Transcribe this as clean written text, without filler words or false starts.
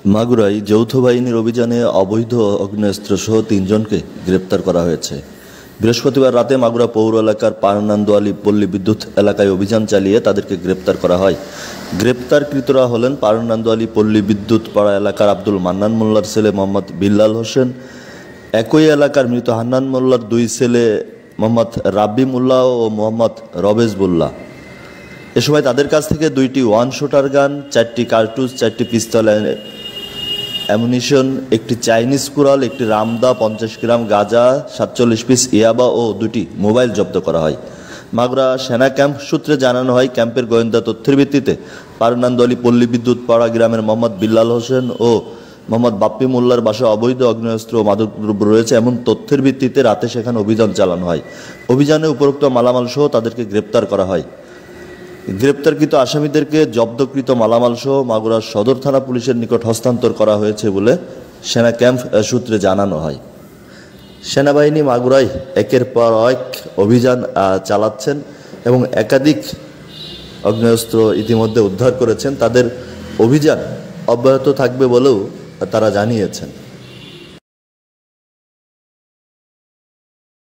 মাগুরায় যৌথ বাহিনীর অভিযানে অবৈধ আগ্নেয়াস্ত্রসহ ৩ জনকে গ্রেপ্তার করা হয়েছে। বৃহস্পতিবার রাতে মাগুরা পৌর এলাকার পারনান্দোয়ালি পল্লী বিদ্যুৎ এলাকায় অভিযান চালিয়ে তাদেরকে গ্রেপ্তার করা হয়। গ্রেপ্তারকৃতরা হলেন পারনান্দোয়ালি পল্লী বিদ্যুৎ পাড়া এলাকার আব্দুল মান্নান মোল্লার ছেলে মোহাম্মদ বিল্লাল হোসেন, একই এলাকার মৃত হান্নান মোল্লার 2 ছেলে মোহাম্মদ রাব্বি মোল্লা ও মোহাম্মদ রবেজ মোল্লা। এ সময় তাদের কাছ থেকে 2টি ওয়ান শুটার গান, 4টি কার্তুজ, 4টি পিস্তল অ্যামুনিশন, একটি চাইনিজ কুড়াল, একটি রামদা, 50 গ্রাম গাঁজা, 47 পিস ইয়াবা ও 2টি মোবাইল জব্দ করা হয়। মাগুরা সেনা ক্যাম্প সূত্রে জানানো হয়, ক্যাম্পের গোয়েন্দা তথ্যের ভিত্তিতে পারনান্দোয়ালি পল্লী বিদ্যুৎ পাড়া গ্রামের মোহাম্মদ বিল্লাল হোসেন ও মোহাম্মদ বাপ্পি মোল্লার বাসায় অবৈধ আগ্নেয়াস্ত্র ও মাদকদ্রব্য রয়েছে এমন তথ্যের ভিত্তিতে রাতে সেখানে অভিযান চালানো হয়। অভিযানে উপরোক্ত মালামাল সহ তাদেরকে গ্রেপ্তার করা হয়। গ্রেপ্তারকৃত আসামিদেরকে জব্দকৃত মালামাল সহ মাগুরা সদর থানা পুলিশের নিকট হস্তান্তর করা হয়েছে বলে সেনা ক্যাম্প সূত্রে জানানো হয়। সেনাবাহিনী মাগুরায় একের পর এক অভিযান চালাচ্ছেন এবং একাধিক আগ্নেয়াস্ত্র ইতিমধ্যে উদ্ধার করেছেন। তাদের অভিযান অব্যাহত থাকবে বলেও তারা জানিয়েছেন।